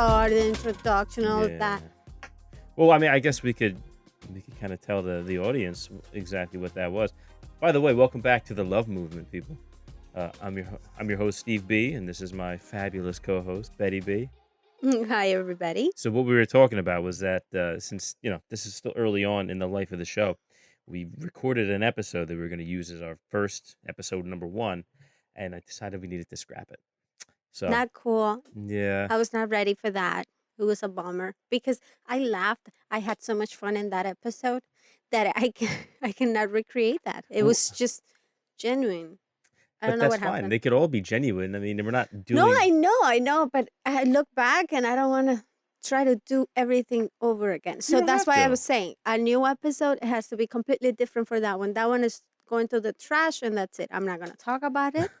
start, the introduction, all of that. Well, I mean, I guess we could kind of tell the audience exactly what that was. By the way, welcome back to the Love Movement, people. I'm your host, Steve B, and this is my fabulous co-host, Betty B. Hi, everybody. So what we were talking about was that since, this is still early on in the life of the show, we recorded an episode that we were going to use as our first episode number 1, and I decided we needed to scrap it. So Not cool. yeah. I was not ready for that. It was a bummer because I laughed. I had so much fun in that episode that I cannot recreate that. It was just genuine. I don't know what That's fine. happened. They could all be genuine. I mean, we're not doing. No, I know, but I look back and I don't want to try to do everything over again. So don't that's have why I to. was saying a new episode has to be completely different for that one. That one is going to the trash and that's it. I'm not going to talk about it,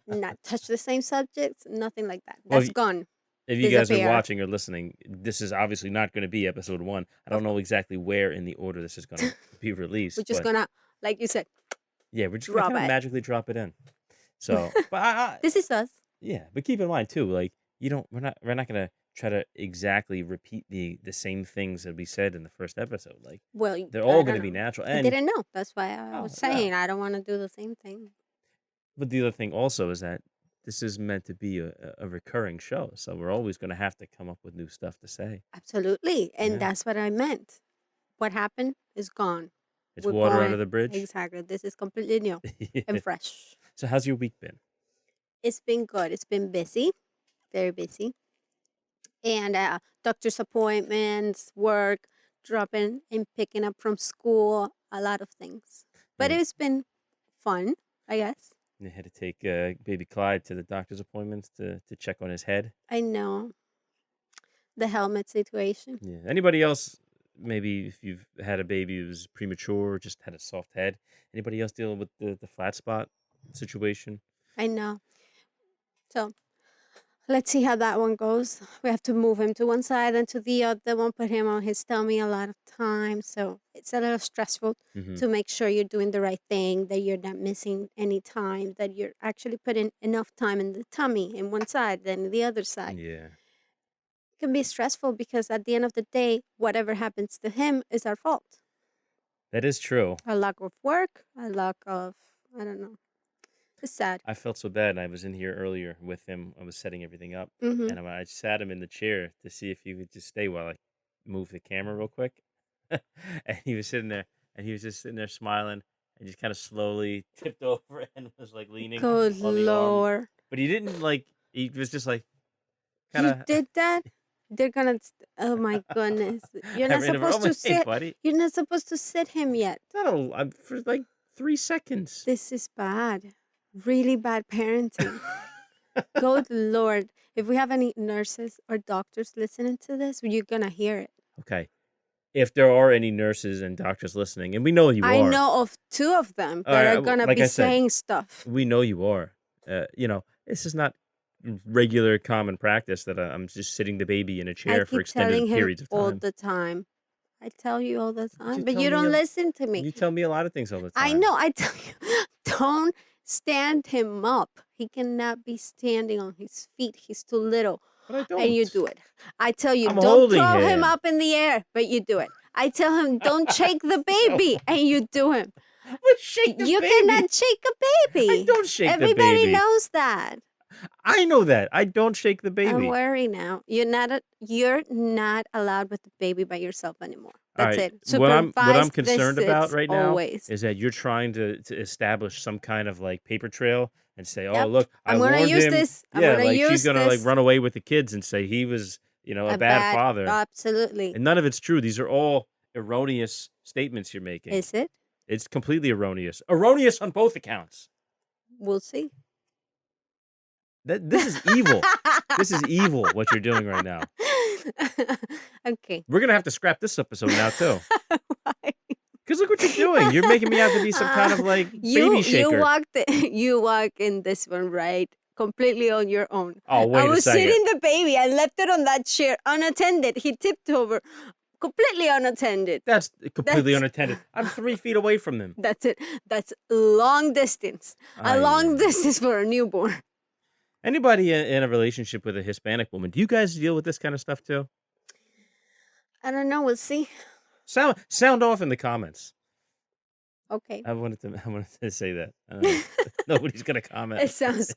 not touch the same subjects, nothing like that. Well, That's gone. If you guys are Disappear. watching or listening, this is obviously not going to be episode 1. I don't know exactly where in the order this is going to be released. We're just but going to, like you said, yeah, we're just going to drop kind of it. magically drop it in. So, but This is us. yeah, but keep in mind too, like we're not going to try to exactly repeat the same things that we said in the first episode. Like Well, they're I all don't going to be know. natural. I And didn't know. That's why I was yeah. saying I don't want to do the same thing. But the other thing also is that this is meant to be a recurring show, so we're always going to have to come up with new stuff to say. Absolutely. And Yeah. that's what I meant. What happened is gone. It's We're water going- under the bridge. Exactly. This is completely new Yeah. and fresh. So how's your week been? It's been good. It's been busy, very busy. And doctor's appointments, work, dropping and picking up from school, a lot of things. But Yeah. it's been fun, I guess. You had to take baby Clyde to the doctor's appointments to check on his head. I know the helmet situation. Yeah. Anybody else, maybe if you've had a baby who was premature or just had a soft head, anybody else dealing with the flat spot situation? I know. So let's see how that one goes. We have to move him to one side and to the other one, put him on his tummy a lot of times. So it's a little stressful Mhm. to make sure you're doing the right thing, that you're not missing any time, that you're actually putting enough time in the tummy in one side than the other side. Yeah. It can be stressful because at the end of the day, whatever happens to him is our fault. That is true. A lack of work, a lack of, I don't know. It's sad. I felt so bad. I was in here earlier with him. I was setting everything up, Hmm. and I sat him in the chair to see if he would just stay while I move the camera real quick. And he was sitting there, and he was just sitting there smiling, and just kind of slowly tipped over and was like leaning Good on the arm. Lord. But he didn't like. He was just like You kind of. did that? They're gonna. Oh my goodness! You're not supposed to Hey, sit. buddy. You're not supposed to sit him yet. I'm for like 3 seconds. This is bad. Really bad parenting. Good Lord! If we have any nurses or doctors listening to this, you're gonna hear it. Okay. If there are any nurses and doctors listening, and we know you I are. know of 2 of them All that right, are gonna like be I said, saying stuff. We know you are. This is not regular common practice that I'm just sitting the baby in a I chair for keep telling extended him periods of all time. the time. I tell you all the time, You but tell you me don't a- listen to me. You tell me a lot of things all the time. I know. I tell you, don't stand him up. He cannot be standing on his feet. He's too little. But I don't. And you do it. I tell you, I'm don't holding throw him him. up in the air, but you do it. I tell him, don't shake the baby, and you do him. But shake the You baby. cannot shake a baby. I don't shake Everybody the baby. knows that. I know that. I don't shake the I'm baby. worried now. You're not allowed with the baby by yourself anymore. All That's right, it. what I'm Supervised concerned about visits right now always. is that you're trying to establish some kind of like paper trail and say, "Oh, Yep. look, I I'm gonna warned use him." this. I'm Yeah, gonna like she's use gonna like this. run away with the kids and say he was, a A bad father. Absolutely. And none of it's true. These are all erroneous statements you're making. Is it? It's completely erroneous. Erroneous on both accounts. We'll see. This is evil. This is evil what you're doing right now. Okay. We're gonna have to scrap this episode now too. Why? Because look what you're doing. You're making me out to be some kind of like baby shaker. You walk in this one right completely on your own. Oh, wait I a was second. sitting the baby. I left it on that chair unattended. He tipped over, completely unattended. That's completely That's- unattended. I'm 3 feet away from them. That's it. That's long distance. A long Aye. distance for a newborn. Anybody in a relationship with a Hispanic woman, do you guys deal with this kind of stuff too? I don't know. We'll see. Sound off in the comments. Okay. I wanted to say that. I don't know. Nobody's gonna comment. It sounds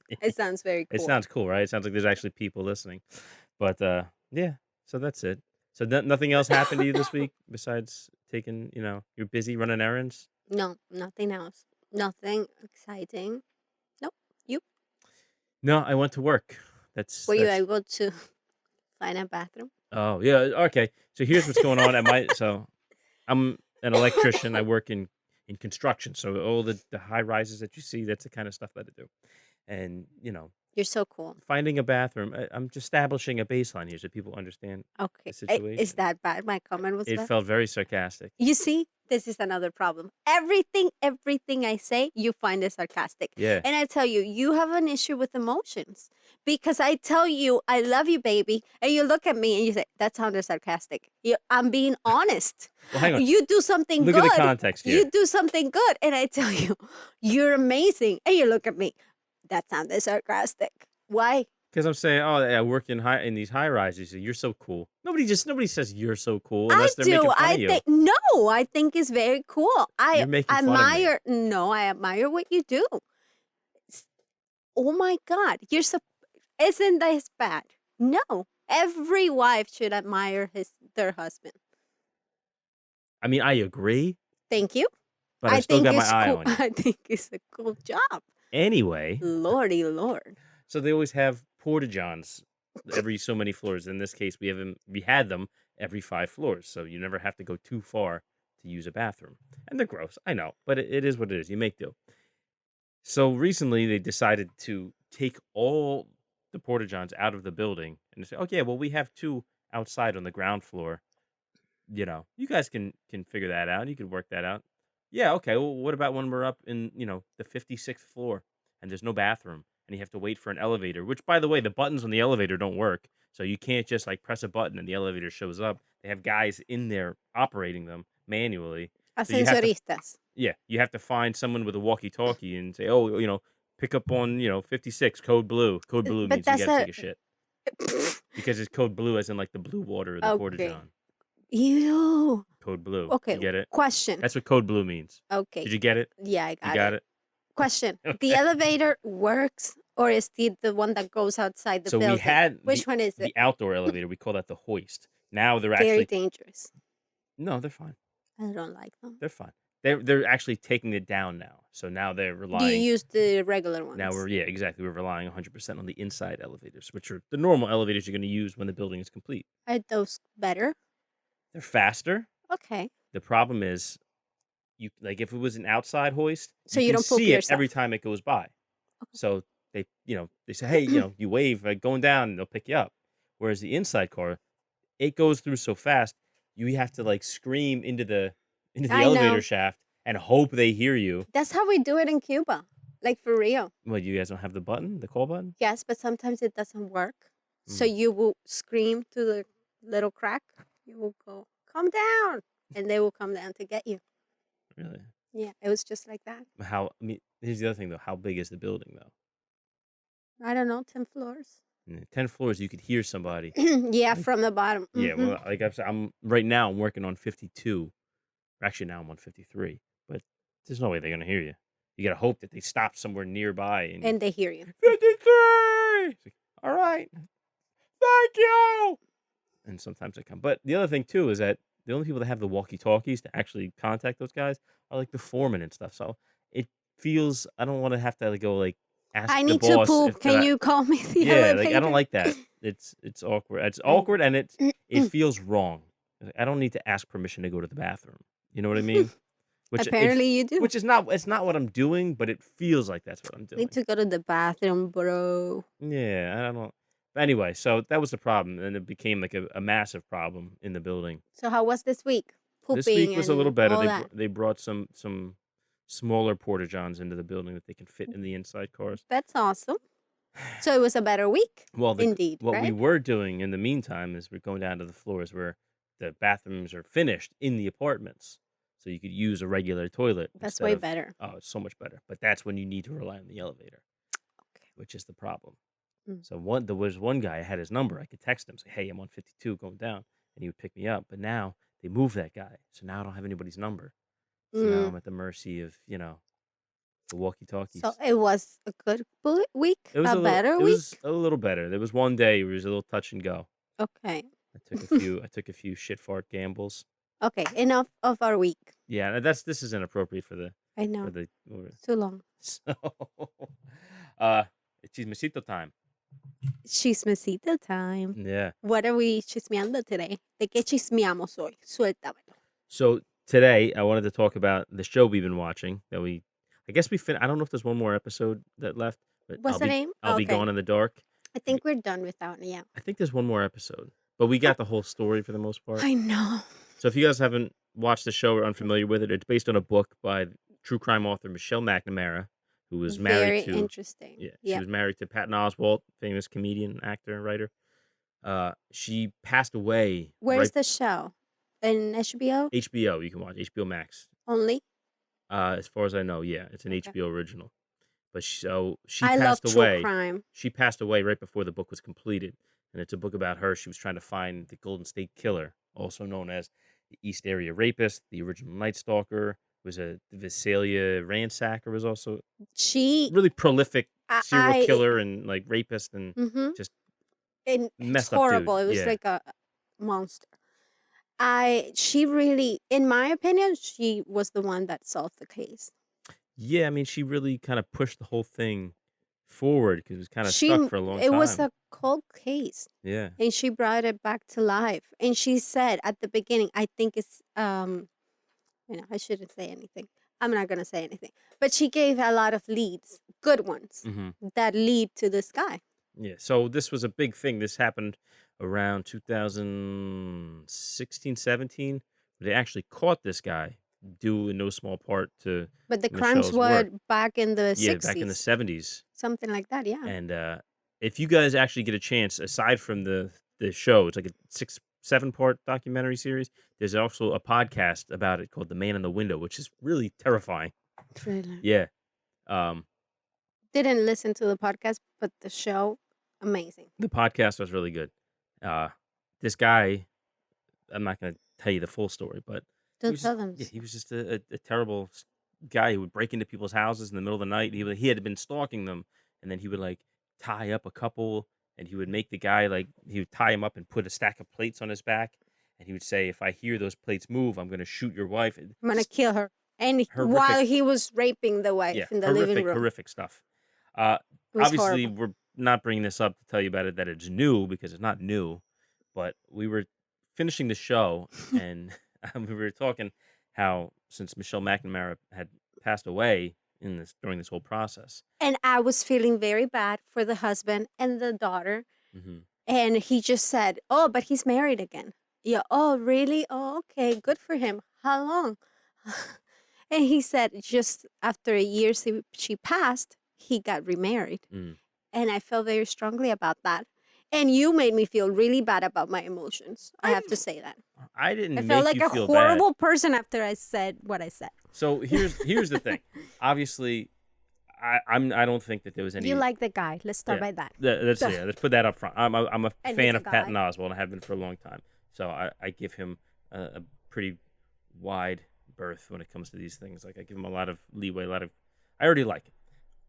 very It cool. sounds cool, right? It sounds like there's actually people listening. But yeah, so that's it. So nothing else happened to you this week besides taking, you're busy running errands? No, nothing else. Nothing exciting. Nope. You? No, I went to work. That's Were you that's able to find a bathroom? Oh, yeah, okay. So here's what's going on at my so I'm an electrician. I work in construction. So all the high rises that you see, that's the kind of stuff that I do. And, You're so cool. finding a bathroom, I'm just establishing a baseline here so people understand Okay. the Is situation. that bad? My comment was It bad. felt very sarcastic. You see, this is another problem. Everything I say, you find it sarcastic. Yeah. And I tell you, you have an issue with emotions because I tell you, I love you, baby. And you look at me and you say, that sounded sarcastic. I'm being honest. Well, hang on. You do something Look at the good. context here. You do something good. And I tell you, you're amazing. And you look at me, that sounded sarcastic. Why? Because I'm saying, oh, yeah, I work in these high rises. So you're so cool. Nobody says you're so cool I unless they're do. making fun I of you. think no. I think it's very cool. I You're making fun of me. admire. No, I admire what you do. S- Oh my God, you're so. Isn't this bad? No. Every wife should admire their husband. I mean, I agree, Thank you. but I I still think got my it's eye cool. on you. I think it's a cool job. Anyway, Lordy Lord. so they always have porta johns every so many floors. In this case, we had them every 5 floors, so you never have to go too far to use a bathroom. And they're gross, I know, but it is what it is. You make do. So recently, they decided to take all the porta johns out of the building and say, "Okay, well, we have 2 outside on the ground floor. You guys can figure that out. You can work that out." Yeah, okay. Well, what about when we're up in the 56th floor and there's no bathroom and you have to wait for an elevator? Which, by the way, the buttons on the elevator don't work, so you can't just like press a button and the elevator shows up. They have guys in there operating them manually, so you have to Ascensoristas. yeah, you have to find someone with a walkie-talkie and say, "Oh, pick up on 56 code blue." Code blue But means you that's got to a. take a shit because it's code blue as in like the blue water of the porta Okay. john. Ew. Code blue. Okay. You get it? Question. That's what code blue means. Okay. Did you get it? Yeah, I You got got it. it? Question. The Okay. elevator works or is the one that goes outside the So we building? had Which one is it? the outdoor elevator. We call that the hoist. Now they're Very actually dangerous. no, they're fine. I don't like them. They're fine. They're actually taking it down now. So now they're Do you relying. use the regular ones? Now exactly. We're relying 100% on the inside elevators, which are the normal elevators you're going to use when the building is complete. Are those better? They're faster. Okay. The problem is, if it was an outside hoist, So you you can don't poop see it yourself. every time it goes by. So they say, hey, you wave going down, and they'll pick you up. Whereas the inside car, it goes through so fast, you have to like scream into the I elevator know. shaft and hope they hear you. That's how we do it in Cuba. Like for real. Well, you guys don't have the call button. Yes, but sometimes it doesn't work. So Mm. you will scream to the little crack. You will go, come down. And they will come down to get you. Really? Yeah, it was just like that. Here's the other thing though. How big is the building though? I don't know, 10 floors. 10 floors, you could hear somebody. Yeah, Like, from the bottom. yeah, Mhm. well, like I'm right now, I'm working on 52. Actually, now I'm on 53. But there's no way they're gonna hear you. You gotta hope that they stop somewhere nearby and And they hear you. 53. It's like, all right, thank you. And sometimes they come. But the other thing too is that the only people that have the walkie-talkies to actually contact those guys are like the foreman and stuff. So it feels I don't want to have to go ask I the need to boss poop. if Can you call me the yeah, elevator? like I don't like that. It's awkward. It's I- awkward and it feels wrong. I don't need to ask permission to go to the bathroom. You know what I mean? Apparently you do. Which is not it's not what I'm doing, but it feels like that's what I'm doing. Need to go to the bathroom, bro. Yeah, I don't. Anyway, so that was the problem, and it became like a massive problem in the building. So how was this week? Pooping This week was a little and better. all They that. they brought some smaller porta johns into the building that they can fit in the inside cars. That's awesome. So it was a better week. Well, Indeed, what we right? were doing in the meantime is we're going down to the floors where the bathrooms are finished in the apartments, so you could use a regular toilet. That's instead way of, better. Oh, it's so much better. But that's when you need to rely on the elevator, Okay. which is the problem. Mm. So there was one guy, I had his number. I could text him, say, "Hey, I'm on 52 going down," and he would pick me up. But now they moved that guy, so now I don't have anybody's number. So now Mm. I'm at the mercy of the So walkie-talkies. it was a good week, a better It was week. a little better. There was one day where it was a little touch and go. Okay. I took a few shit fart gambles. Okay. Enough of our week. Yeah, this is inappropriate I for know. the It's too long. so uh it's chismesito time. Chismesito time. Yeah. What are we chismeando today? ¿De qué chismeamos hoy? Suéltamelo. So today I wanted to talk about the show we've been watching that I guess I don't know if there's one more episode that left, but What's the name? I'll be Okay. gone in the dark. I think we're done with that one. Yeah. I think there's one more episode, but we got the whole story for the most part. I know. So if you guys haven't watched the show or unfamiliar with it, it's based on a book by true crime author Michelle McNamara, who was married Very to interesting. she Yeah. was married to Patton Oswalt, famous comedian, actor, and writer. She passed away Where's right the show? In HBO HBO. You can watch HBO Max. only? As far as I know, yeah, it's an Okay. HBO original. But she I love passed true away. crime. She passed away right before the book was completed, and it's a book about her. She was trying to find the Golden State Killer, also known as the East Area Rapist, the original Night Stalker. Was a Visalia ransacker. Was also She, really prolific serial I, killer and like rapist and mm-hmm. just And it's messed up dude. horrible. It was Yeah, like a monster. She really, in my opinion, she was the one that solved the case. yeah. I mean, she really kind of pushed the whole thing forward because it was kind of She, stuck for a long it was time. a cold case, Yeah. and she brought it back to life. And she said at the beginning, I think it's I shouldn't say anything. I'm not gonna say anything. But she gave a lot of leads, good ones, hmm that lead to this guy. Yeah. So this was a big thing. This happened around 2016, 17. They actually caught this guy, due in no small part to But the crimes Michelle's were work. back in the Yeah, back in the 60s, 70s. something like that. Yeah. And if you guys actually get a chance, aside from the show, it's like a 7 part documentary series. There's also a podcast about it called "The Man in the Window," which is really terrifying. Really. Yeah. Um, Didn't listen to the podcast, but the show, amazing. the podcast was really good. This guy, I'm not going to tell you the full story, but Don't tell them. he was just a terrible guy who would break into people's houses in the middle of the night. He had been stalking them, and then he would like tie up a couple, and he would make the guy he would tie him up and put a stack of plates on his back, and he would say, "If I hear those plates move, I'm going to shoot your wife." I'm gonna kill her. And Horrific. while he was raping the wife in the living room, horrific stuff. it was Obviously, horrible. we're not bringing this up to tell you about it that it's new because it's not new, but we were finishing the show and we were talking how since Michelle McNamara had passed away during this whole process. And I was feeling very bad for the husband and the daughter. hmm And he just said, "Oh, but he's married again." Yeah. Oh, really? Oh, okay. Good for him. How long? And he said just after a year she passed, he got remarried. Mm. And I felt very strongly about that. And you made me feel really bad about my emotions. I have to say that. I didn't I make felt like you a feel horrible person after I said what I said. bad. So here's the thing. Obviously, I don't think that there was any. You like the guy. Let's start by that. Let's put that up front. I'm a And fan he's a of Patton guy. Oswalt and have been for a long time. So I give him a pretty wide berth when it comes to these things. Like I give him a lot of leeway, I already like it.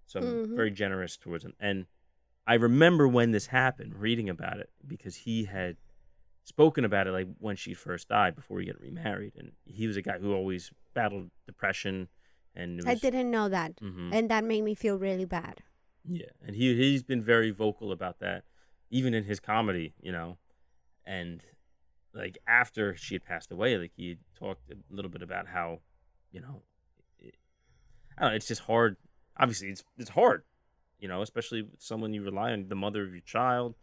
So I'm very generous towards him. And I remember when this happened, reading about it, because he had spoken about it like when she first died before he got remarried. And he was a guy who always battled depression. And I didn't know that. Mhm. And that made me feel really bad. Yeah, and he's been very vocal about that, even in his comedy, And like after she had passed away, like he had talked a little bit about how, it, I don't know, it's just hard. Obviously, it's hard, especially with someone you rely on, the mother of your child,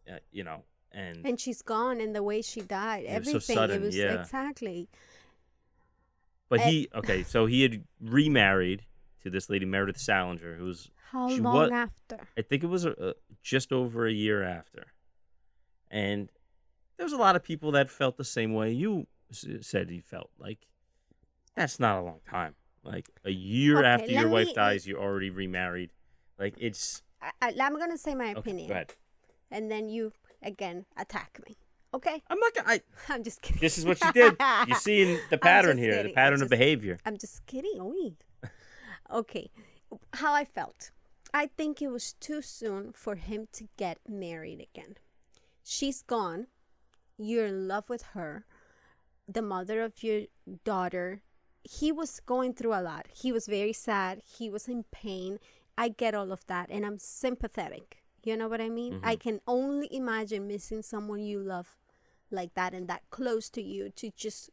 and And she's gone, and the way she died, it was so everything. sudden, It was yeah. exactly. But And- so he had remarried to this lady, Meredith Salinger, who's How she long was- after? I think it was just over a year after. And there was a lot of people that felt the same way you said you felt. Like, that's not a long time. Like, a year Okay, after your let wife me- dies, you're already remarried. Like, it's I'm gonna say my Okay, opinion, go ahead. and then you again attack me. Okay? I'm not gonna. I'm just kidding. This is what you did. You're seeing the pattern just here, the kidding. pattern of behavior. I'm just kidding. Oy. Okay, how I felt. I think it was too soon for him to get married again. She's gone. You're in love with her, the mother of your daughter. He was going through a lot. He was very sad. He was in pain. I get all of that, and I'm sympathetic. You know what I mean? I can only imagine missing someone you love like that and that close to you to just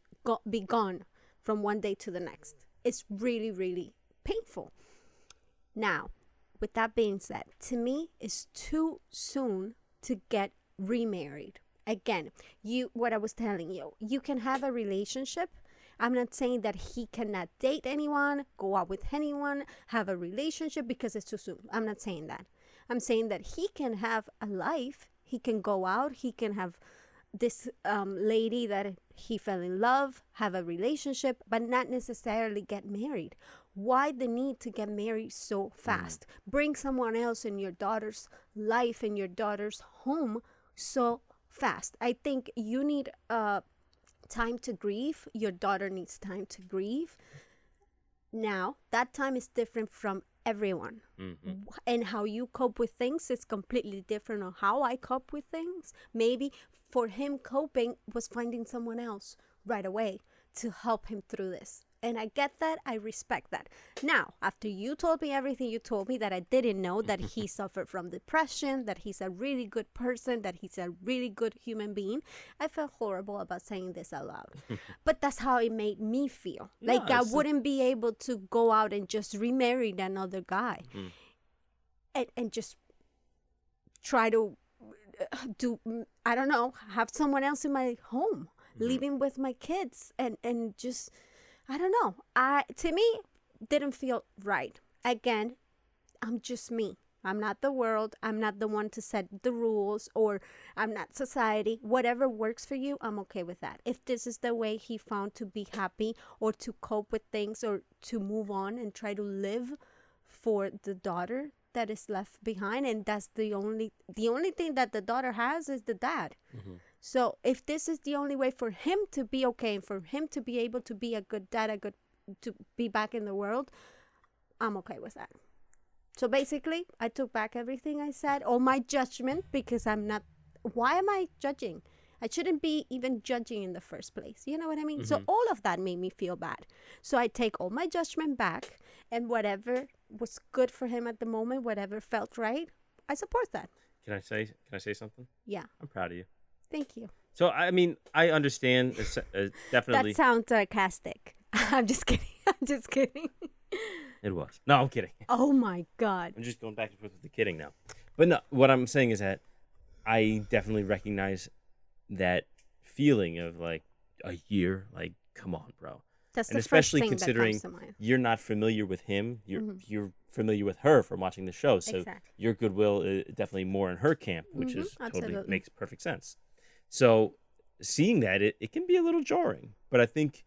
be gone from one day to the next. It's really, really painful. Now, with that being said, to me, it's too soon to get remarried. Again, what I was telling you, you can have a relationship. I'm not saying that he cannot date anyone, go out with anyone, have a relationship because it's too soon. I'm not saying that. I'm saying that he can have a life. He can go out. He can have this lady that he fell in love, have a relationship, but not necessarily get married. Why the need to get married so fast? Bring someone else in your daughter's life, in your daughter's home so fast. I think you need time to grieve. Your daughter needs time to grieve. Now, that time is different from everyone. And how you cope with things is completely different on how I cope with things. Maybe for him, coping was finding someone else right away to help him through this. And I get that. I respect that. Now, after you told me everything you told me, that I didn't know that he suffered from depression, that he's a really good person, that he's a really good human being, I felt horrible about saying this out loud. But that's how it made me feel. Like I wouldn't be able to go out and just remarry another guy and just try to I don't know, have someone else in my home, living with my kids and just... I don't know. To me, didn't feel right. Again, I'm just me. I'm not the world. I'm not the one to set the rules, or I'm not society. Whatever works for you, I'm okay with that. If this is the way he found to be happy or to cope with things or to move on and try to live for the daughter that is left behind, and that's the only thing that the daughter has is the dad. So if this is the only way for him to be okay and for him to be able to be a good dad, to be back in the world, I'm okay with that. So basically, I took back everything I said, all my judgment, because I'm not... Why am I judging? I shouldn't be even judging in the first place. You know what I mean? So all of that made me feel bad. So I take all my judgment back, and whatever was good for him at the moment, whatever felt right, I support that. Can I say something? Yeah. I'm proud of you. Thank you. So, I mean, I understand definitely. That sounds sarcastic. I'm just kidding. I'm just kidding. It was. No, I'm kidding. Oh, my God. I'm just going back and forth with the kidding now. But no, what I'm saying is that I definitely recognize that feeling of like a year. Like, come on, bro. That's and the especially first thing considering that comes to mind. You're not familiar with him. You're familiar with her from watching the show. So Exactly. your goodwill is definitely more in her camp, which is totally Absolutely. makes perfect sense. So seeing that, it can be a little jarring. But I think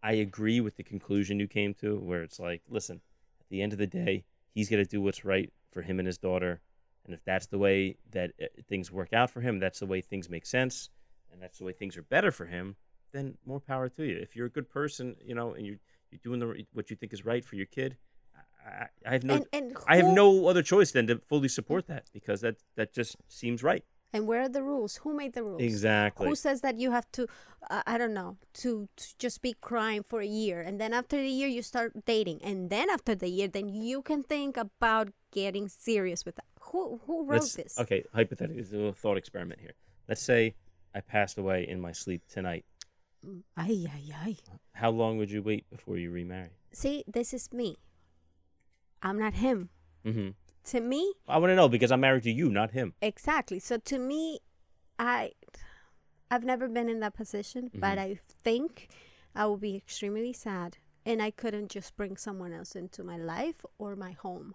I agree with the conclusion you came to, where it's like, listen, at the end of the day, he's going to do what's right for him and his daughter. And if that's the way that things work out for him, that's the way things make sense, and that's the way things are better for him, then more power to you. If you're a good person, you know, and you're doing what you think is right for your kid, I have no I have no other choice than to fully support that, because that just seems right. And where are the rules? Who made the rules? Exactly. Who says that you have to, I don't know, to just be crying for a year, and then after the year you start dating, and then after the year, then you can think about getting serious with that. Who wrote this? Okay, hypothetically, it's a little thought experiment here. Let's say I passed away in my sleep tonight. Ay, ay, ay. How long would you wait before you remarry? See, this is me. I'm not him. Mm-hmm. To me... I want to know, because I'm married to you, not him. Exactly. So to me, I've never been in that position, but I think I would be extremely sad, and I couldn't just bring someone else into my life or my home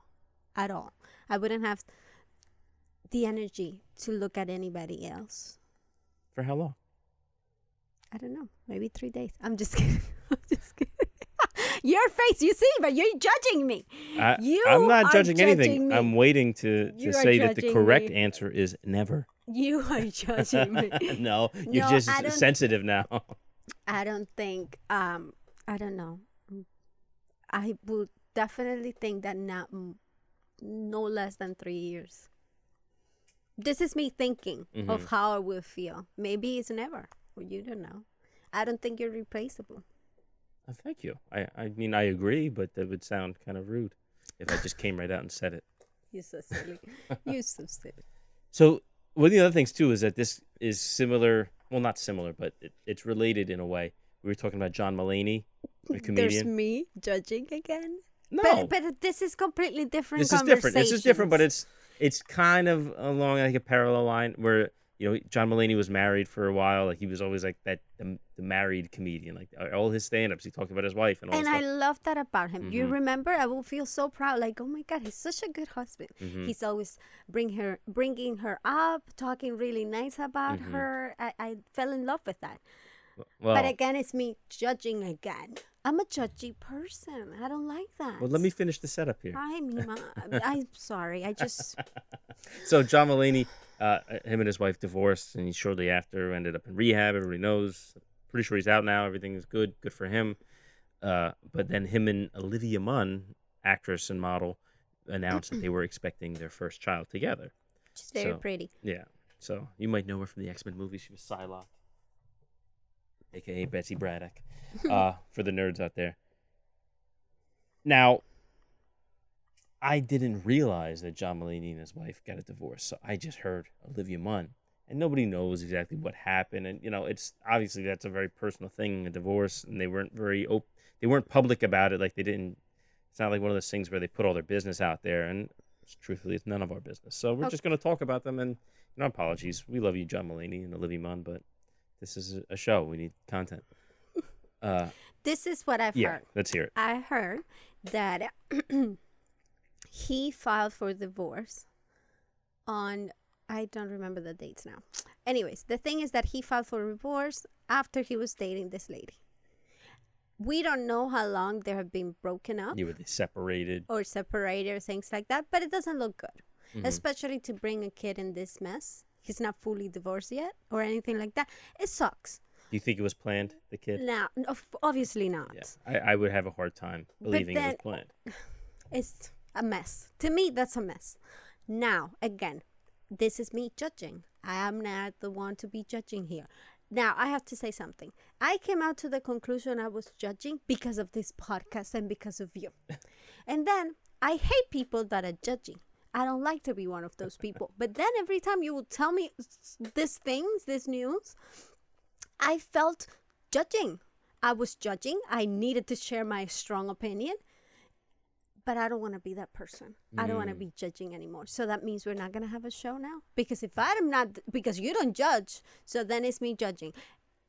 at all. I wouldn't have the energy to look at anybody else. For how long? I don't know. Maybe 3 days. I'm just kidding. I'm just kidding. Your face, you see, but you're judging me. I'm not are judging anything. me. I'm waiting to You are say that the judging correct me. answer is never. You are judging me. No, you're No, just I don't. sensitive now. I don't think. I don't know. I would definitely think that not no less than 3 years. This is me thinking of how I will feel. Maybe it's never. Or you don't know. I don't think you're replaceable. Thank you. I mean, I agree, but that would sound kind of rude if I just came right out and said it. You're so silly. You're so silly. So one of the other things, too, is that this is similar. Well, not similar, but it's related in a way. We were talking about John Mulaney, the comedian. There's me judging again. No. But this is completely different. This is different. This is different, but it's kind of along like a parallel line where John Mulaney was married for a while. Like he was always like that the married comedian. Like all his stand-ups, he talked about his wife and all. And that I stuff. love that about him. You remember? I will feel so proud. Like, oh my God, he's such a good husband. He's always bringing her up, talking really nice about her. I fell in love with that. Well, But again, it's me judging again. I'm a judgy person. I don't like that. well, let me finish the setup here. I'm sorry. I just. So John Mulaney, him and his wife divorced, and he shortly after ended up in rehab. Everybody knows. Pretty sure he's out now. Everything is good. Good for him. But then him and Olivia Munn, actress and model, announced that they were expecting their first child together. She's very pretty. Yeah. So you might know her from the X-Men movie. She was Psylocke, a.k.a. Betsy Braddock, for the nerds out there. Now, I didn't realize that John Mulaney and his wife got a divorce, so I just heard Olivia Munn. And nobody knows exactly what happened. And, it's obviously that's a very personal thing, a divorce, and they weren't they weren't public about it. Like they didn't, it's not like one of those things where they put all their business out there. And truthfully, it's none of our business. So we're just going to talk about them. And, apologies. We love you, John Mulaney and Olivia Munn, but this is a show. We need content. This is what I've heard. Let's hear it. I heard that he filed for divorce on, I don't remember the dates now. Anyways, the thing is that he filed for divorce after he was dating this lady. We don't know how long they have been broken up. Were they separated? Or separated or things like that, but it doesn't look good. Especially to bring a kid in this mess. He's not fully divorced yet or anything like that. It sucks. Do you think it was planned, the kid? No, obviously not. Yeah, I would have a hard time believing it was planned. It's a mess. To me, that's a mess. Now, again, this is me judging. I am not the one to be judging here. Now, I have to say something. I came out to the conclusion I was judging because of this podcast and because of you. And then I hate people that are judging. I don't like to be one of those people. But then every time you would tell me these things, this news, I felt judging. I was judging. I needed to share my strong opinion. But I don't want to be that person. I don't want to be judging anymore. So that means we're not going to have a show now? Because if I'm not, because you don't judge, so then it's me judging.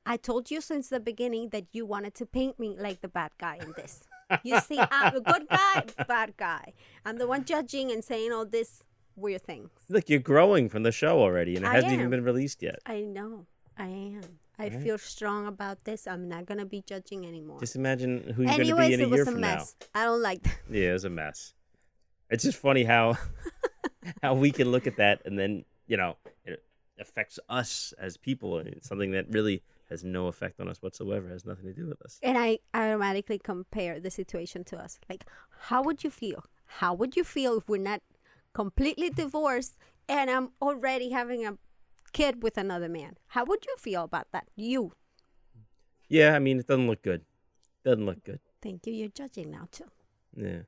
I told you since the beginning that you wanted to paint me like the bad guy in this. You see, I'm a good guy, bad guy. I'm the one judging and saying all these weird things. Look, you're growing from the show already, and it hasn't even been released yet. I know. I am. I feel strong about this. I'm not going to be judging anymore. Just imagine who you're going to be in a year from now. It was a mess. I don't like that. Yeah, it was a mess. It's just funny how we can look at that and then, it affects us as people. It's something that really has no effect on us whatsoever. It has nothing to do with us. And I automatically compare the situation to us. Like, how would you feel? How would you feel if we're not completely divorced and I'm already having a kid with another man? How would you feel about that? You. Yeah, I mean, it doesn't look good. Doesn't look good. Thank you. You're judging now, too. Yeah.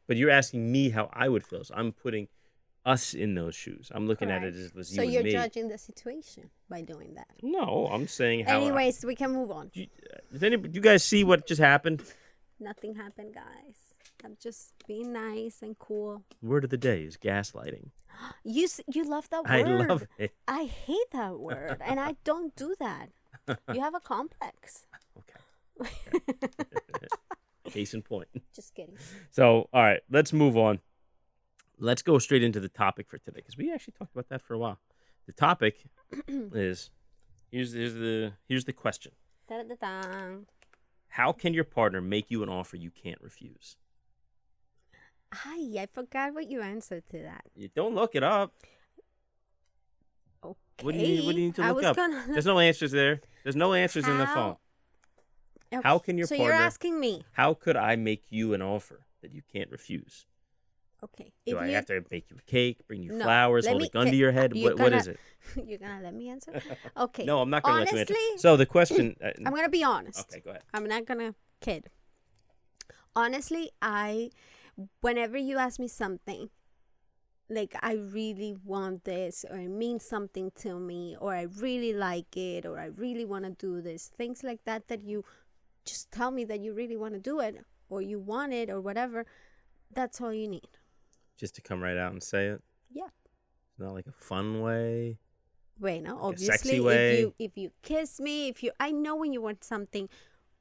But you're asking me how I would feel. So I'm putting us in those shoes. I'm looking at it as it was you and me. So you're judging the situation by doing that. No, I'm saying how... Anyways, we can move on. Does you guys see what just happened? Nothing happened, guys. I'm just being nice and cool. Word of the day is gaslighting. You love that word. I love it. I hate that word, and I don't do that. You have a complex. Okay. Case in point. Just kidding. So, all right, let's move on. Let's go straight into the topic for today, because we actually talked about that for a while. The topic is here's the question. Da-da-da-da. How can your partner make you an offer you can't refuse? I forgot what you answered to that. You don't look it up. Okay. What do you need to I look was up? gonna. There's no answers there. There's no answers in the phone. How can your So partner? you're asking me. How could I make you an offer that you can't refuse? Okay. Do If I you have to make you a cake, bring you No, flowers, let hold me- a gun to your head? you're What gonna- is it? you're gonna let me answer? Okay. No, I'm not going to let you Honestly, answer. So the question. I'm gonna be honest. Okay, go ahead. I'm not gonna kid. Honestly, whenever you ask me something, like I really want this, or it means something to me, or I really like it, or I really want to do this, things like that, that you just tell me that you really want to do it, or you want it, or whatever, that's all you need. Just to come right out and say it. Yeah. It's not like a fun way. Wait, no, Like a obviously, sexy way. if you kiss me, I know when you want something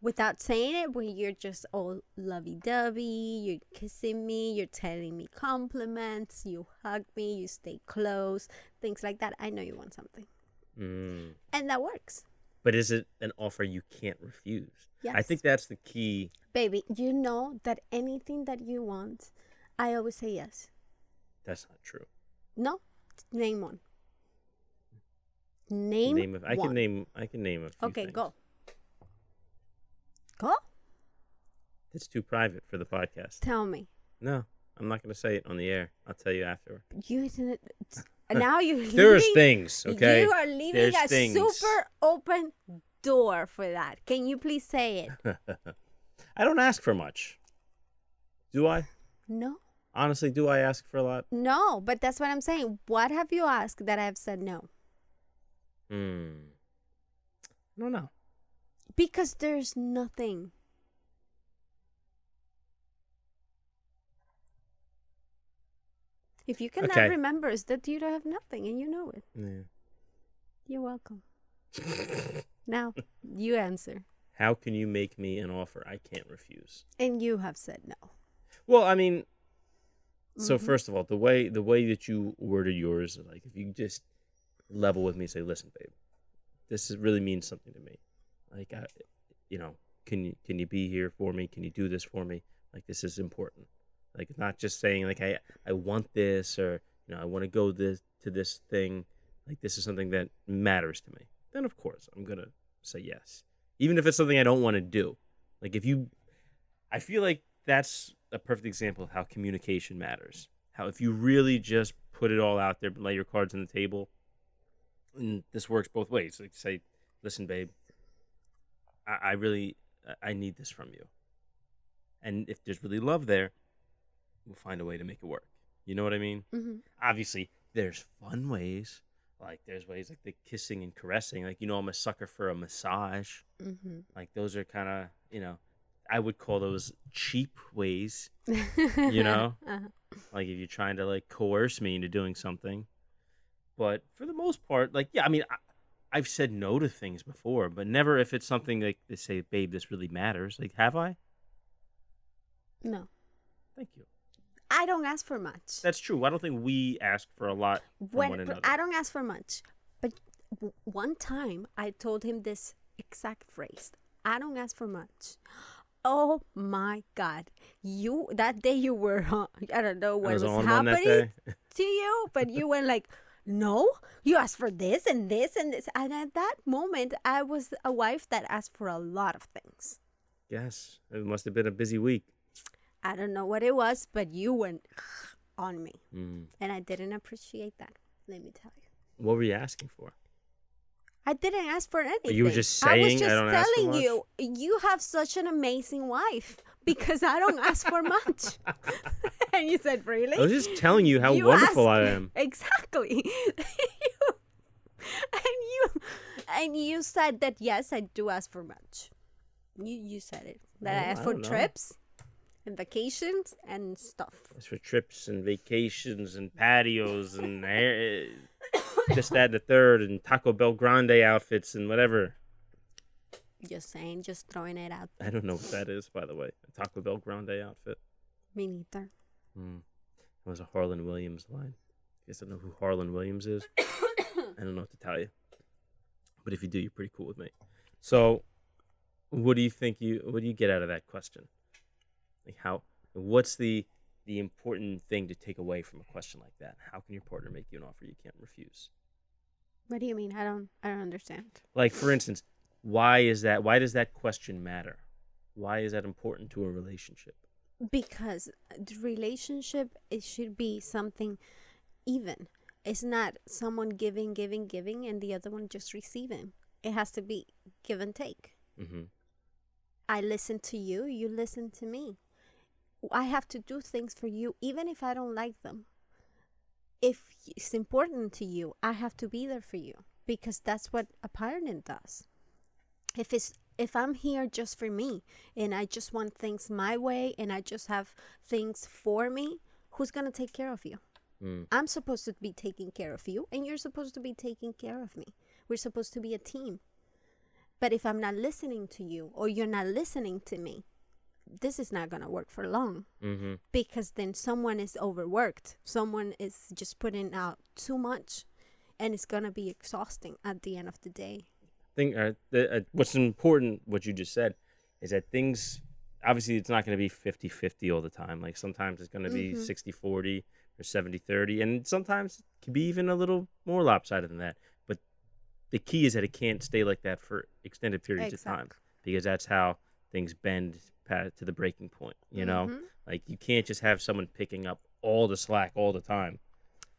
without saying it, when you're just all lovey-dovey, you're kissing me, you're telling me compliments, you hug me, you stay close, things like that. I know you want something. Mm. And that works. But is it an offer you can't refuse? Yes. I think that's the key. Baby, you know that anything that you want, I always say yes. That's not true. No? Name one. Name one. I can name a few Okay, things. go. Go? It's too private for the podcast. Tell me. No, I'm not going to say it on the air. I'll tell you after. You didn't. Now you're leaving. There's things, okay? You are leaving There's a things. super open door for that. Can you please say it? I don't ask for much. Do I? No. Honestly, do I ask for a lot? No, but that's what I'm saying. What have you asked that I have said no? I don't know. Because there's nothing. If you cannot Okay. remember, it's that you don't have nothing and you know it. Yeah. You're welcome. Now, you answer. How can you make me an offer I can't refuse? And you have said no. Well, I mean, so Mhm. first of all, the way that you worded yours, like if you just level with me, say, listen, babe, really means something to me. Like, can you be here for me? Can you do this for me? Like, this is important. Like, not just saying like I want this, or I want to go to this thing. Like, this is something that matters to me. Then of course I'm gonna say yes, even if it's something I don't want to do. Like, I feel like that's a perfect example of how communication matters. How if you really just put it all out there, lay your cards on the table, and this works both ways. Like, say, listen, babe, I need this from you. And if there's really love there, we'll find a way to make it work. You know what I mean? Mm-hmm. Obviously, there's fun ways. Like, there's ways like the kissing and caressing. Like, I'm a sucker for a massage. Mm-hmm. Like, those are kind of, I would call those cheap ways. Uh-huh. Like, if you're trying to, like, coerce me into doing something. But for the most part, like, yeah, I mean, I've said no to things before, but never if it's something like they say, babe, this really matters. Like, have I? No. Thank you. I don't ask for much. That's true. I don't think we ask for a lot from one another. I don't ask for much. But one time I told him this exact phrase. I don't ask for much. Oh my God. That day you were, I don't know what was happening to you, but you went like, no, you asked for this and this and this. And at that moment, I was a wife that asked for a lot of things. Yes. It must have been a busy week. I don't know what it was, but you went on me. Mm. And I didn't appreciate that. Let me tell you. What were you asking for? I didn't ask for anything. You were just saying, I was just don't ask for telling much? you, you have such an amazing wife because I don't ask for much. And you said, really? I was just telling you how You wonderful ask- I am. Exactly. and you said that, yes, I do ask for much. You said it. That I Oh, ask I for don't know. trips and vacations and stuff. It's for trips and vacations and patios and this, that, and the third, and Taco Bell Grande outfits and whatever. Just saying, just throwing it out. I don't know what that is, by the way. A Taco Bell Grande outfit. Me neither. It was a Harlan Williams line. I guess I don't know who Harlan Williams is. I don't know what to tell you. But if you do, you're pretty cool with me. So, what do you think what do you get out of that question? Like what's the important thing to take away from a question like that? How can your partner make you an offer you can't refuse? What do you mean? I don't understand. Like, for instance, why does that question matter? Why is that important to a relationship? Because the relationship, it should be something even. It's not someone giving, giving, giving, and the other one just receiving. It has to be give and take. Mm-hmm. I listen to you, you listen to me. I have to do things for you, even if I don't like them. If it's important to you, I have to be there for you, because that's what a partner does. If I'm here just for me and I just want things my way and I just have things for me, who's going to take care of you? I'm supposed to be taking care of you, and you're supposed to be taking care of me. We're supposed to be a team. But if I'm not listening to you, or you're not listening to me, this is not going to work for long. Mm-hmm. Because then someone is overworked. Someone is just putting out too much, and it's going to be exhausting at the end of the day. What's important, what you just said, is that things, obviously it's not going to be 50-50 all the time. Like sometimes it's going to be 60-40 or 70-30, and sometimes it can be even a little more lopsided than that. But the key is that it can't stay like that for extended periods of time, because that's how things bend to the breaking point, you know? Like you can't just have someone picking up all the slack all the time.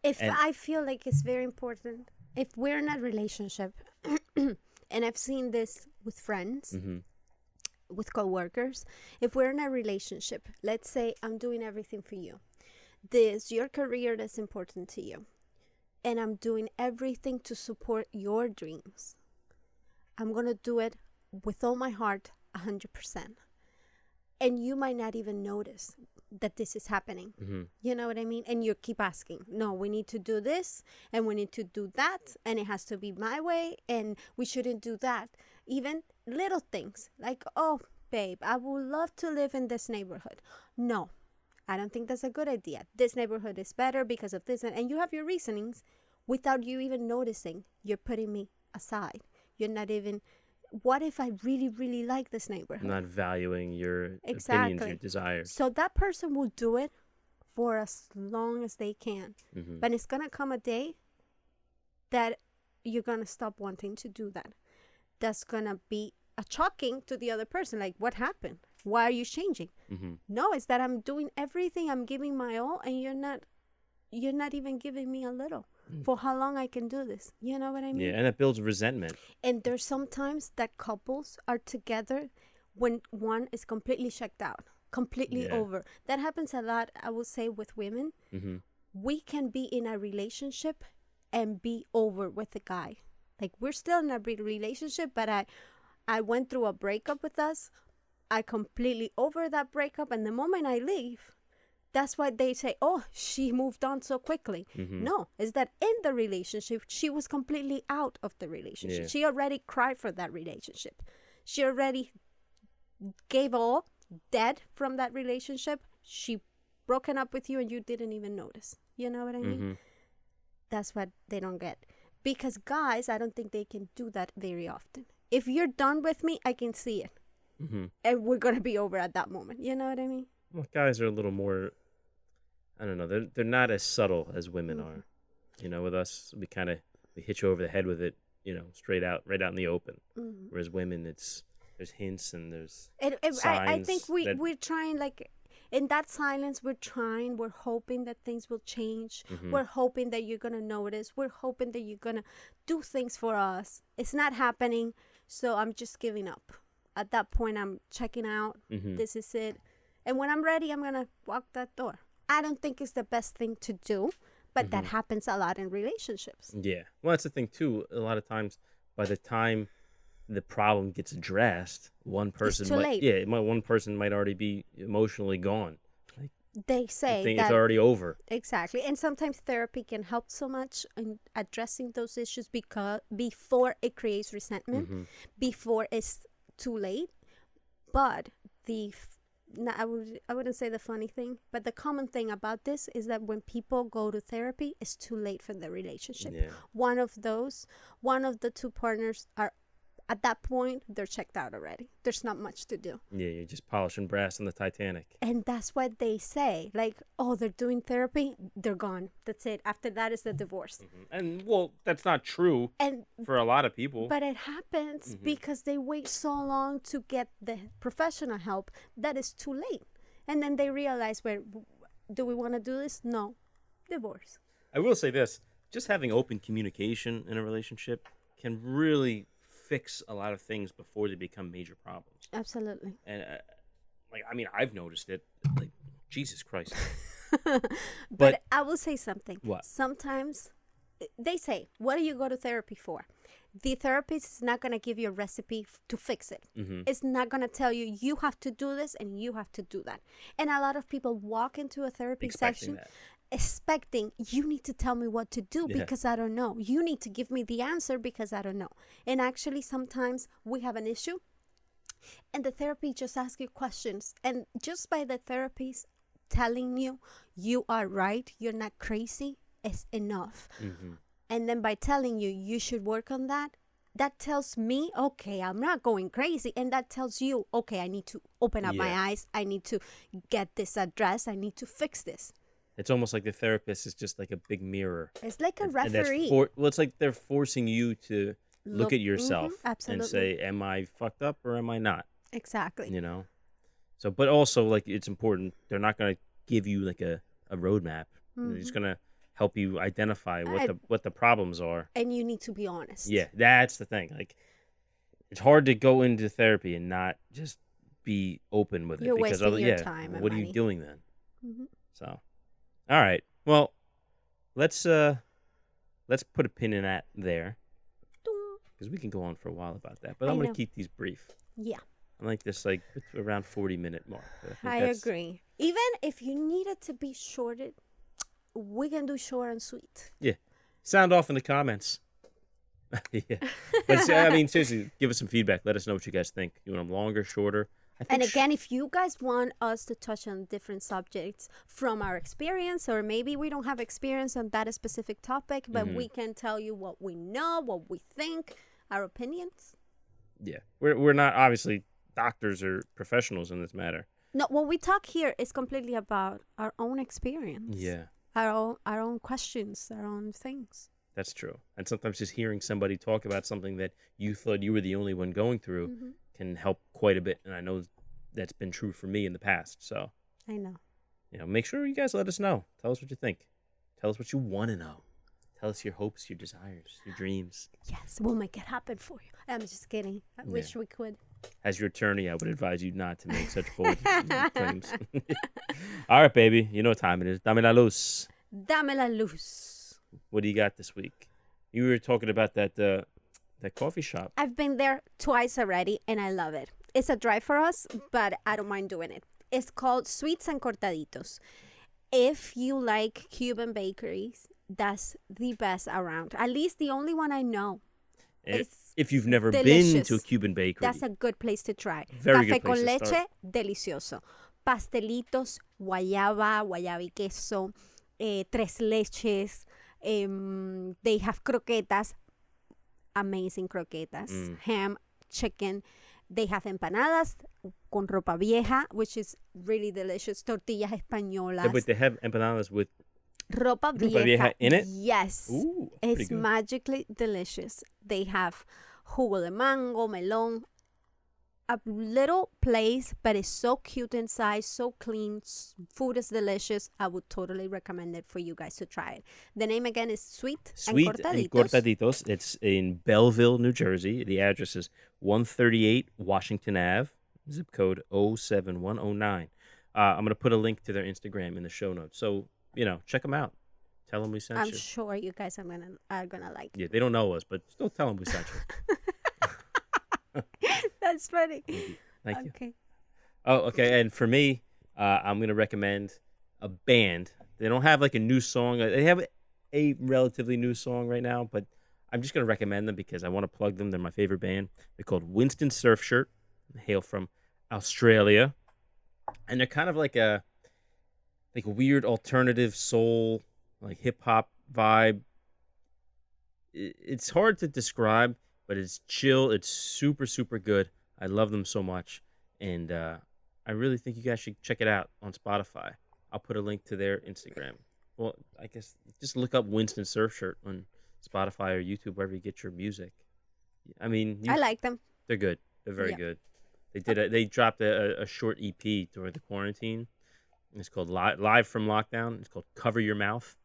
I feel like it's very important, if we're in a relationship, and I've seen this with friends, with coworkers, if we're in a relationship, let's say I'm doing everything for you. Your career that's important to you, and I'm doing everything to support your dreams. I'm going to do it with all my heart, 100%. And you might not even notice that this is happening. You know what I mean? And you keep asking, no, we need to do this, and we need to do that, and it has to be my way, and we shouldn't do that. Even little things like, oh, babe, I would love to live in this neighborhood. No, I don't think that's a good idea. This neighborhood is better because of this. And you have your reasonings without you even noticing. You're putting me aside. You're not even, what if I really, really like this neighborhood? Not valuing your opinions, your desires. So that person will do it for as long as they can. But it's going to come a day that you're going to stop wanting to do that. That's going to be shocking to the other person. Like, what happened? Why are you changing? No, it's that I'm doing everything. I'm giving my all, and you're not even giving me a little. For how long I can do this? You know what I mean? Yeah, and it builds resentment. And there's sometimes that couples are together when one is completely checked out, completely over. That happens a lot, I would say, with women. We can be in a relationship and be over with the guy. Like, we're still in a relationship, but I went through a breakup with us. I completely over that breakup, and the moment I leave, that's why they say, oh, she moved on so quickly. No, it's that in the relationship, she was completely out of the relationship. Yeah. She already cried for that relationship. She already gave all, dead from that relationship. She broken up with you, and you didn't even notice. You know what I mean? That's what they don't get. Because guys, I don't think they can do that very often. If you're done with me, I can see it. And we're going to be over at that moment. You know what I mean? Well, guys are a little more, I don't know, they're not as subtle as women are. You know, with us, we hit you over the head with it, you know, straight out, right out in the open. Whereas women, there's hints and there's signs. I think we're trying, like, in that silence, we're hoping that things will change. We're hoping that you're going to notice. We're hoping that you're going to do things for us. It's not happening, so I'm just giving up. At that point, I'm checking out. This is it. And when I'm ready, I'm going to walk that door. I don't think it's the best thing to do, but that happens a lot in relationships. Yeah. Well, that's the thing, too. A lot of times, by the time the problem gets addressed, one person one person might already be emotionally gone. Like, they say that it's already over. Exactly. And sometimes therapy can help so much in addressing those issues before it creates resentment, before it's too late. But I wouldn't say the funny thing, but the common thing about this is that when people go to therapy, it's too late for the relationship. One of the two partners are at that point, they're checked out already. There's not much to do. Yeah, you're just polishing brass on the Titanic. And that's what they say. Like, oh, they're doing therapy. They're gone. That's it. After that is the divorce. And, well, that's not true And for a lot of people. but it happens because they wait so long to get the professional help that it's too late. And then they realize, where do we want to do this? No. Divorce. I will say this. Just having open communication in a relationship can really fix a lot of things before they become major problems. Absolutely. And I've noticed it. Like, Jesus Christ. But I will say something. What? Sometimes they say, what do you go to therapy for? The therapist is not going to give you a recipe to fix it. It's not going to tell you, you have to do this and you have to do that. And a lot of people walk into a therapy session expecting, you need to tell me what to do because I don't know. You need to give me the answer because I don't know. And actually, sometimes we have an issue and the therapy just asks you questions. And just by the therapist telling you, you are right, you're not crazy, is enough. And then by telling you, you should work on that, that tells me, okay, I'm not going crazy. And that tells you, okay, I need to open up my eyes. I need to get this addressed. I need to fix this. It's almost like the therapist is just like a big mirror. It's like a And referee. well, it's like they're forcing you to look at yourself and absolutely. say, am I fucked up or am I not? Exactly. You know? So, but also, like, it's important. They're not going to give you like a roadmap. They're just going to help you identify what the problems are. And you need to be honest. Yeah, that's the thing. Like, it's hard to go into therapy and not just be open with it. You're because wasting your time and what are money. you doing then? So, all right. Well, let's put a pin in that there, because we can go on for a while about that. But I'm going to keep these brief. Yeah. I like this, like, around 40-minute mark. I agree. Even if you need it to be shorted, we can do short and sweet. Yeah. Sound off in the comments. Yeah. But I mean, seriously, give us some feedback. Let us know what you guys think. You want them longer, shorter? And again, if you guys want us to touch on different subjects from our experience, or maybe we don't have experience on that specific topic, but we can tell you what we know, what we think, our opinions. Yeah. We're not obviously doctors or professionals in this matter. No, what we talk here is completely about our own experience. Yeah. Our own questions, our own things. That's true. And sometimes just hearing somebody talk about something that you thought you were the only one going through can help quite a bit. And I know that's been true for me in the past. So I know. You know, make sure you guys let us know. Tell us what you think. Tell us what you want to know. Tell us your hopes, your desires, your dreams. Yes, we'll make it happen for you. I'm just kidding. I wish we could. As your attorney, I would advise you not to make such bold claims. All right, baby. You know what time it is. Dame la luz. Dame la luz. What do you got this week? You were talking about that coffee shop. I've been there twice already, and I love it. It's a drive for us, but I don't mind doing it. It's called Sweets and Cortaditos. If you like Cuban bakeries, that's the best around. At least the only one I know. If you've never delicious. been to a Cuban bakery, That's a good place to try. Very Café good place con to leche, start. delicioso. Pastelitos, guayaba y queso, tres leches. They have croquetas, amazing croquetas, ham, chicken. They have empanadas con ropa vieja, which is really delicious. Tortillas españolas. but they have empanadas with Ropa vieja. vieja in it? Yes. Ooh, it's pretty good. magically delicious. They have jugo de mango, melon. A little place, but it's so cute inside, so clean. Food is delicious. I would totally recommend it for you guys to try it. The name again is Sweet and Cortaditos. It's in Belleville, New Jersey. The address is 138 Washington Ave, zip code 07109. I'm going to put a link to their Instagram in the show notes. So, you know, check them out. Tell them we sent I'm you. sure you guys are gonna like it. Yeah, they don't know us, but still tell them we sent you. That's funny. Thank you. Okay. Oh, okay. And for me, I'm going to recommend a band. They don't have like a new song. They have a relatively new song right now, but I'm just going to recommend them because I want to plug them. They're my favorite band. They're called Winston Surfshirt. They hail from Australia. And they're kind of like a weird alternative soul, like hip hop vibe. It's hard to describe. but it's chill. It's super, super good. I love them so much. And I really think you guys should check it out on Spotify. I'll put a link to their Instagram. Well, I guess just look up Winston Surfshirt on Spotify or YouTube, wherever you get your music. I mean, I like them. they're good. They're very Yeah. good. They dropped a short EP during the quarantine. It's called Live from Lockdown. It's called Cover Your Mouth.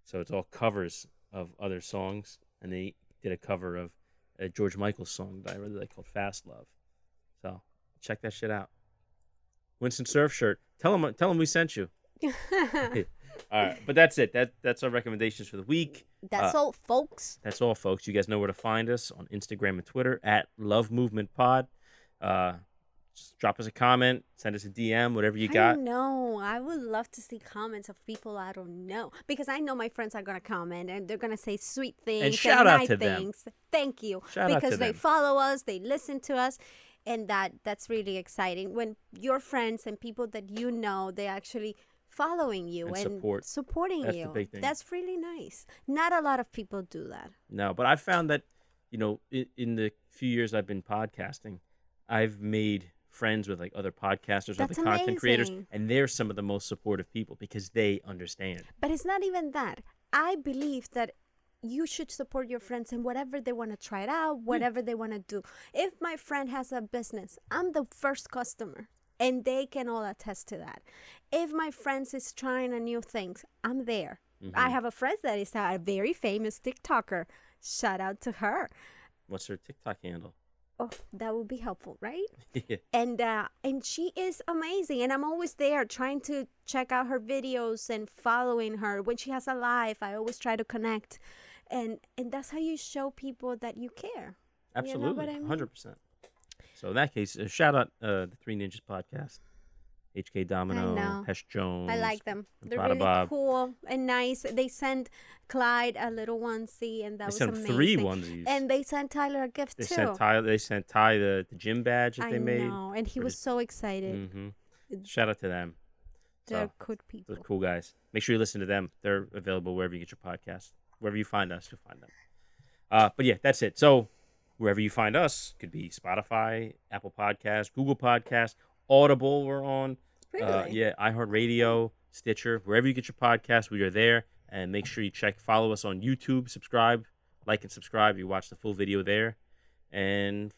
So it's all covers of other songs, and they did a cover of a George Michael song that I really like called Fast Love. So check that shit out. Winston Surfshirt. Tell him we sent you. All right, but that's it. That's our recommendations for the week. That's all, folks. That's all, folks. You guys know where to find us on Instagram and Twitter at Love Movement Pod. Just drop us a comment, send us a DM, whatever you got. I know. I would love to see comments of people I don't know, because I know my friends are gonna comment and they're gonna say sweet things And shout out nice to them. things. Thank you, Shout out because to they them. follow us, they listen to us, and that's really exciting when your friends and people that you know, they actually following you And and supporting That's you. the big thing. That's really nice. Not a lot of people do that. No, but I found that, in the few years I've been podcasting, I've made friends with like other podcasters, That's other content creators, amazing. and they're some of the most supportive people because they understand. But it's not even that. I believe that you should support your friends in whatever they want to try it out, whatever they want to do. If my friend has a business, I'm the first customer, and they can all attest to that. If my friends is trying a new things, I'm there. I have a friend that is a very famous TikToker. Shout out to her. What's her TikTok handle? Oh, that would be helpful, right? Yeah. And she is amazing, and I'm always there trying to check out her videos and following her. When she has a live, I always try to connect, and that's how you show people that you care. Absolutely, You know what I mean? 100%. So in that case, shout out the Three Ninjas podcast, HK Domino, know. Hesh Jones. I like them. and They're Prada really Bob. cool and nice. They sent Clyde a little onesie, and that They was sent amazing. 3 onesies. And they sent Tyler a gift They too. sent Ty the gym badge that I they made. know, and he for was his- so excited. Shout out to them. They're So, good people. those cool guys. Make sure you listen to them. They're available wherever you get your podcast. Wherever you find us, you'll find them. But yeah, that's it. So wherever you find us, could be Spotify, Apple Podcasts, Google Podcasts, Audible. We're on. Really? Yeah, iHeartRadio, Stitcher, wherever you get your podcast, we are there. And make sure you follow us on YouTube, subscribe, like and subscribe. You watch the full video there. And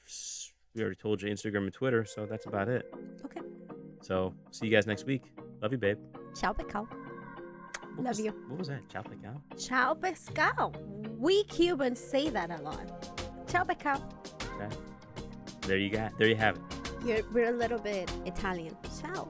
we already told you Instagram and Twitter, so that's about it. Okay. So see you guys next week. Love you, babe. Ciao, pescado. Love you. What was that? Ciao, pecado? Ciao, pescado. We Cubans say that a lot. Ciao, pescado. Okay. There you have it. We're a little bit Italian. Ciao.